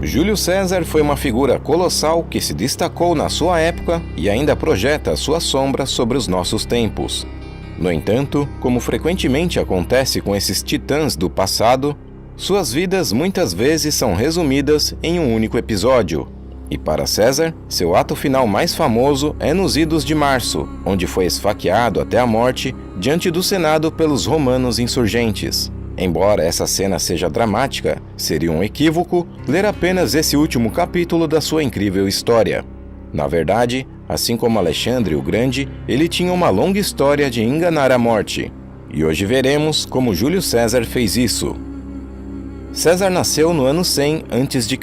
Júlio César foi uma figura colossal que se destacou na sua época e ainda projeta sua sombra sobre os nossos tempos. No entanto, como frequentemente acontece com esses titãs do passado, suas vidas muitas vezes são resumidas em um único episódio. E para César, seu ato final mais famoso é nos Idos de Março, onde foi esfaqueado até a morte diante do Senado pelos romanos insurgentes. Embora essa cena seja dramática, seria um equívoco ler apenas esse último capítulo da sua incrível história. Na verdade, assim como Alexandre o Grande, ele tinha uma longa história de enganar a morte. E hoje veremos como Júlio César fez isso. César nasceu no ano 100 a.C.,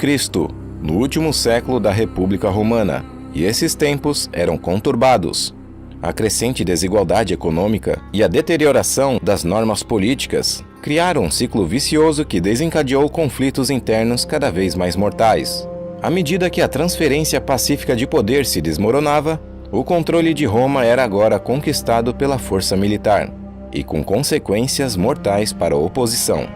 no último século da República Romana, e esses tempos eram conturbados. A crescente desigualdade econômica e a deterioração das normas políticas criaram um ciclo vicioso que desencadeou conflitos internos cada vez mais mortais. À medida que a transferência pacífica de poder se desmoronava, o controle de Roma era agora conquistado pela força militar, e com consequências mortais para a oposição.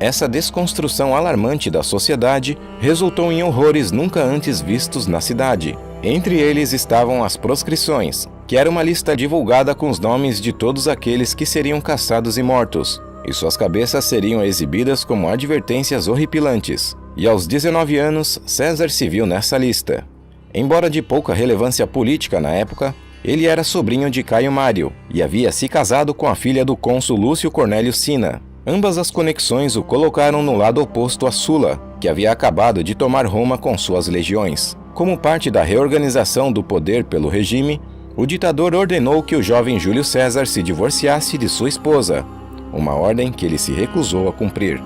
Essa desconstrução alarmante da sociedade resultou em horrores nunca antes vistos na cidade. Entre eles estavam as proscrições, que era uma lista divulgada com os nomes de todos aqueles que seriam caçados e mortos, e suas cabeças seriam exibidas como advertências horripilantes. E aos 19 anos, César se viu nessa lista. Embora de pouca relevância política na época, ele era sobrinho de Caio Mário e havia se casado com a filha do cônsul Lúcio Cornélio Cinna. Ambas as conexões o colocaram no lado oposto a Sulla, que havia acabado de tomar Roma com suas legiões. Como parte da reorganização do poder pelo regime, o ditador ordenou que o jovem Júlio César se divorciasse de sua esposa, uma ordem que ele se recusou a cumprir.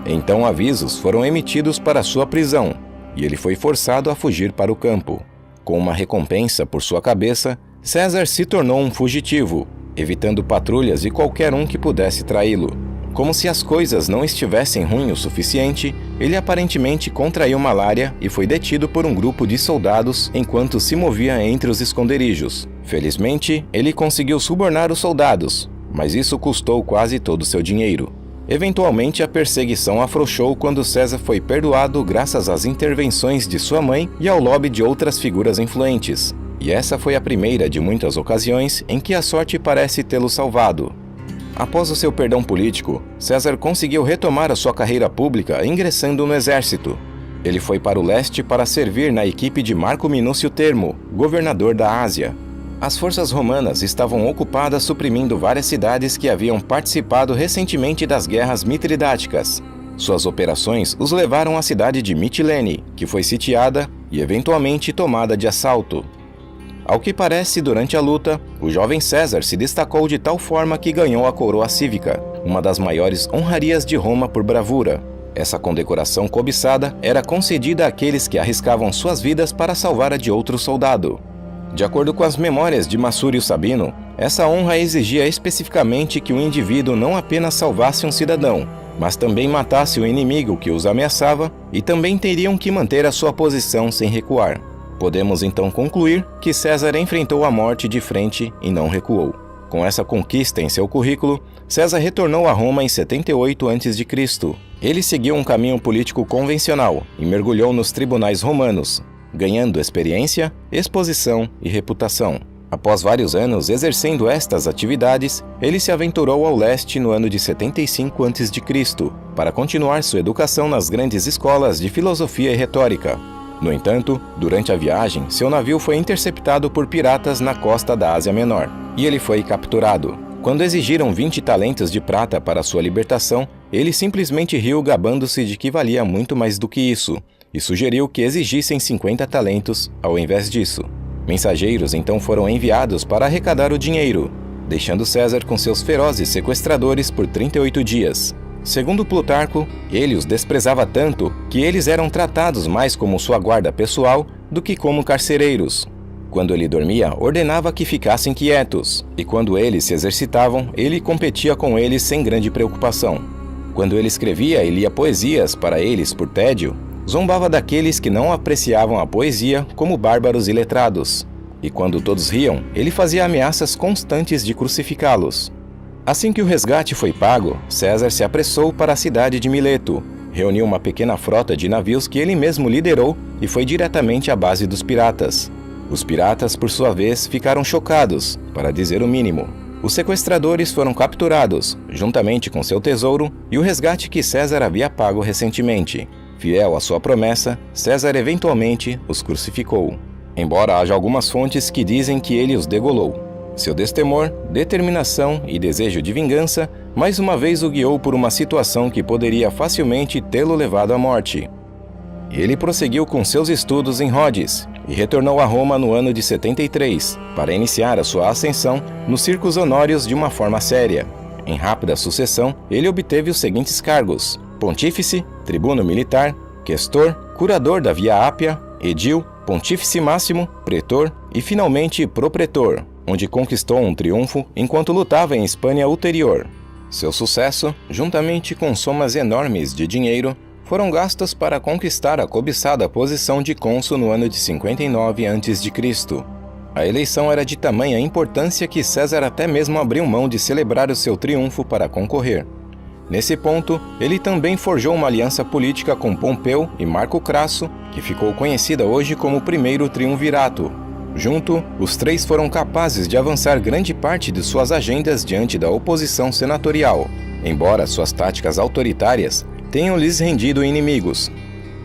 Então avisos foram emitidos para sua prisão, e ele foi forçado a fugir para o campo. Com uma recompensa por sua cabeça, César se tornou um fugitivo, evitando patrulhas e qualquer um que pudesse traí-lo. Como se as coisas não estivessem ruins o suficiente, ele aparentemente contraiu malária e foi detido por um grupo de soldados enquanto se movia entre os esconderijos. Felizmente, ele conseguiu subornar os soldados, mas isso custou quase todo o seu dinheiro. Eventualmente, a perseguição afrouxou quando César foi perdoado graças às intervenções de sua mãe e ao lobby de outras figuras influentes. E essa foi a primeira de muitas ocasiões em que a sorte parece tê-lo salvado. Após o seu perdão político, César conseguiu retomar a sua carreira pública ingressando no exército. Ele foi para o leste para servir na equipe de Marco Minúcio Termo, governador da Ásia. As forças romanas estavam ocupadas suprimindo várias cidades que haviam participado recentemente das guerras mitridáticas. Suas operações os levaram à cidade de Mitilene, que foi sitiada e eventualmente tomada de assalto. Ao que parece, durante a luta, o jovem César se destacou de tal forma que ganhou a coroa cívica, uma das maiores honrarias de Roma por bravura. Essa condecoração cobiçada era concedida àqueles que arriscavam suas vidas para salvar a de outro soldado. De acordo com as memórias de Massúrio Sabino, essa honra exigia especificamente que o indivíduo não apenas salvasse um cidadão, mas também matasse o inimigo que os ameaçava e também teriam que manter a sua posição sem recuar. Podemos então concluir que César enfrentou a morte de frente e não recuou. Com essa conquista em seu currículo, César retornou a Roma em 78 a.C. Ele seguiu um caminho político convencional e mergulhou nos tribunais romanos, ganhando experiência, exposição e reputação. Após vários anos exercendo estas atividades, ele se aventurou ao leste no ano de 75 a.C. para continuar sua educação nas grandes escolas de filosofia e retórica. No entanto, durante a viagem, seu navio foi interceptado por piratas na costa da Ásia Menor, e ele foi capturado. Quando exigiram 20 talentos de prata para sua libertação, ele simplesmente riu gabando-se de que valia muito mais do que isso, e sugeriu que exigissem 50 talentos ao invés disso. Mensageiros então foram enviados para arrecadar o dinheiro, deixando César com seus ferozes sequestradores por 38 dias. Segundo Plutarco, ele os desprezava tanto que eles eram tratados mais como sua guarda pessoal do que como carcereiros. Quando ele dormia, ordenava que ficassem quietos, e quando eles se exercitavam, ele competia com eles sem grande preocupação. Quando ele escrevia e lia poesias para eles por tédio, zombava daqueles que não apreciavam a poesia como bárbaros e letrados. E quando todos riam, ele fazia ameaças constantes de crucificá-los. Assim que o resgate foi pago, César se apressou para a cidade de Mileto, reuniu uma pequena frota de navios que ele mesmo liderou e foi diretamente à base dos piratas. Os piratas, por sua vez, ficaram chocados, para dizer o mínimo. Os sequestradores foram capturados, juntamente com seu tesouro e o resgate que César havia pago recentemente. Fiel à sua promessa, César eventualmente os crucificou, embora haja algumas fontes que dizem que ele os degolou. Seu destemor, determinação e desejo de vingança mais uma vez o guiou por uma situação que poderia facilmente tê-lo levado à morte. Ele prosseguiu com seus estudos em Rhodes e retornou a Roma no ano de 73 para iniciar a sua ascensão nos círculos honórios de uma forma séria. Em rápida sucessão, ele obteve os seguintes cargos: pontífice, tribuno militar, questor, curador da Via Ápia, edil, pontífice máximo, pretor e finalmente propretor, onde conquistou um triunfo enquanto lutava em Hispânia Ulterior. Seu sucesso, juntamente com somas enormes de dinheiro, foram gastos para conquistar a cobiçada posição de cônsul no ano de 59 a.C. A eleição era de tamanha importância que César até mesmo abriu mão de celebrar o seu triunfo para concorrer. Nesse ponto, ele também forjou uma aliança política com Pompeu e Marco Crasso, que ficou conhecida hoje como o Primeiro Triunvirato. Junto, os três foram capazes de avançar grande parte de suas agendas diante da oposição senatorial, embora suas táticas autoritárias tenham lhes rendido inimigos.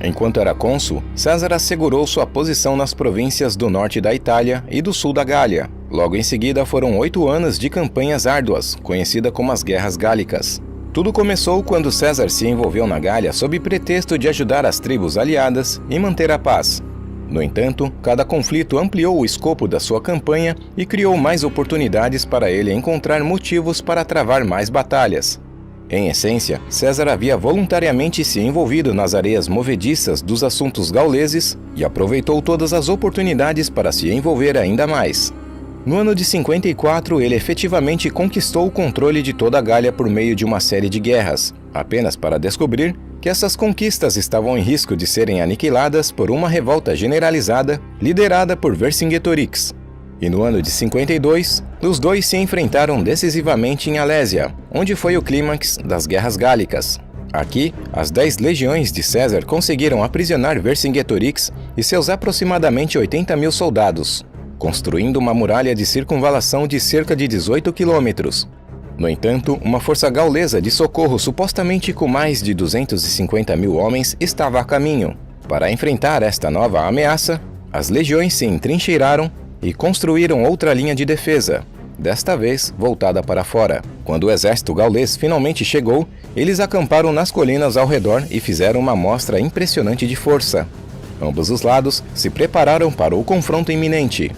Enquanto era cônsul, César assegurou sua posição nas províncias do norte da Itália e do sul da Gália. Logo em seguida foram 8 anos de campanhas árduas, conhecida como as Guerras Gálicas. Tudo começou quando César se envolveu na Gália sob pretexto de ajudar as tribos aliadas e manter a paz. No entanto, cada conflito ampliou o escopo da sua campanha e criou mais oportunidades para ele encontrar motivos para travar mais batalhas. Em essência, César havia voluntariamente se envolvido nas areias movediças dos assuntos gauleses e aproveitou todas as oportunidades para se envolver ainda mais. No ano de 54, ele efetivamente conquistou o controle de toda a Gália por meio de uma série de guerras, apenas para descobrir que essas conquistas estavam em risco de serem aniquiladas por uma revolta generalizada liderada por Vercingetorix. E no ano de 52, os dois se enfrentaram decisivamente em Alésia, onde foi o clímax das Guerras Gálicas. Aqui, as 10 legiões de César conseguiram aprisionar Vercingetorix e seus aproximadamente 80 mil soldados, construindo uma muralha de circunvalação de cerca de 18 quilômetros. No entanto, uma força gaulesa de socorro supostamente com mais de 250 mil homens estava a caminho. Para enfrentar esta nova ameaça, as legiões se entrincheiraram e construíram outra linha de defesa, desta vez voltada para fora. Quando o exército gaulês finalmente chegou, eles acamparam nas colinas ao redor e fizeram uma mostra impressionante de força. Ambos os lados se prepararam para o confronto iminente.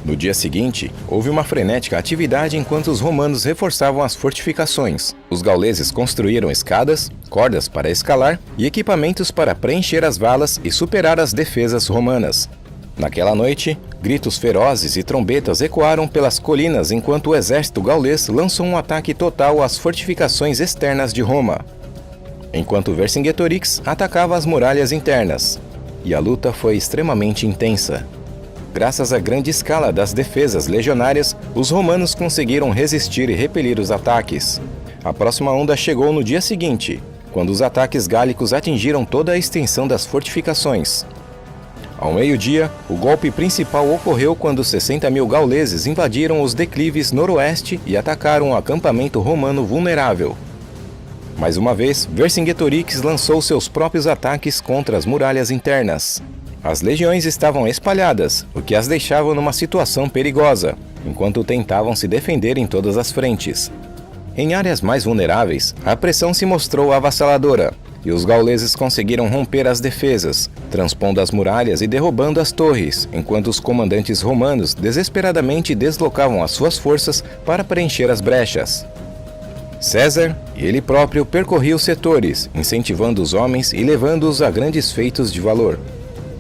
No dia seguinte, houve uma frenética atividade enquanto os romanos reforçavam as fortificações. Os gauleses construíram escadas, cordas para escalar e equipamentos para preencher as valas e superar as defesas romanas. Naquela noite, gritos ferozes e trombetas ecoaram pelas colinas enquanto o exército gaulês lançou um ataque total às fortificações externas de Roma, enquanto Vercingetorix atacava as muralhas internas. E a luta foi extremamente intensa. Graças à grande escala das defesas legionárias, os romanos conseguiram resistir e repelir os ataques. A próxima onda chegou no dia seguinte, quando os ataques gálicos atingiram toda a extensão das fortificações. Ao meio-dia, o golpe principal ocorreu quando 60 mil gauleses invadiram os declives noroeste e atacaram um acampamento romano vulnerável. Mais uma vez, Vercingetorix lançou seus próprios ataques contra as muralhas internas. As legiões estavam espalhadas, o que as deixava numa situação perigosa, enquanto tentavam se defender em todas as frentes. Em áreas mais vulneráveis, a pressão se mostrou avassaladora, e os gauleses conseguiram romper as defesas, transpondo as muralhas e derrubando as torres, enquanto os comandantes romanos desesperadamente deslocavam as suas forças para preencher as brechas. César, ele próprio, percorria os setores, incentivando os homens e levando-os a grandes feitos de valor.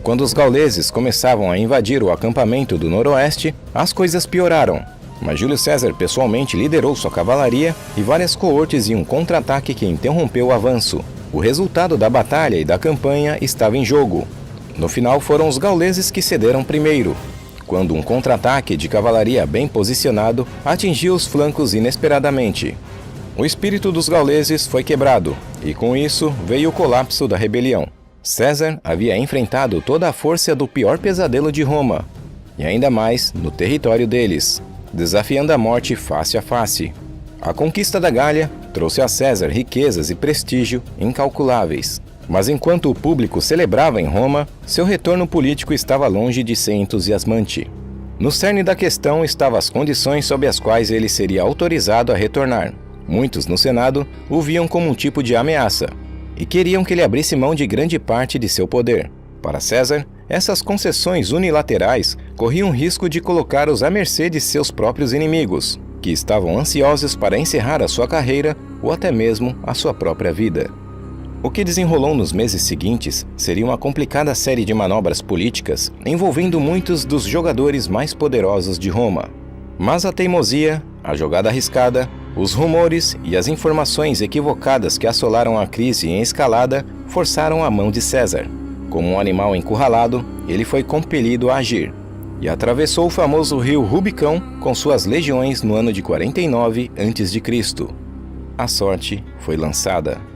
Quando os gauleses começavam a invadir o acampamento do noroeste, as coisas pioraram. Mas Júlio César pessoalmente liderou sua cavalaria e várias coortes em um contra-ataque que interrompeu o avanço. O resultado da batalha e da campanha estava em jogo. No final foram os gauleses que cederam primeiro, quando um contra-ataque de cavalaria bem posicionado atingiu os flancos inesperadamente. O espírito dos gauleses foi quebrado, e com isso veio o colapso da rebelião. César havia enfrentado toda a força do pior pesadelo de Roma, e ainda mais no território deles, desafiando a morte face a face. A conquista da Gália trouxe a César riquezas e prestígio incalculáveis. Mas enquanto o público celebrava em Roma, seu retorno político estava longe de ser entusiasmante. No cerne da questão estavam as condições sob as quais ele seria autorizado a retornar. Muitos no Senado o viam como um tipo de ameaça e queriam que ele abrisse mão de grande parte de seu poder. Para César, essas concessões unilaterais corriam risco de colocá-los à mercê de seus próprios inimigos, que estavam ansiosos para encerrar a sua carreira ou até mesmo a sua própria vida. O que desenrolou nos meses seguintes seria uma complicada série de manobras políticas envolvendo muitos dos jogadores mais poderosos de Roma. Mas a teimosia, a jogada arriscada, os rumores e as informações equivocadas que assolaram a crise em escalada forçaram a mão de César. Como um animal encurralado, ele foi compelido a agir e atravessou o famoso rio Rubicão com suas legiões no ano de 49 a.C. A sorte foi lançada.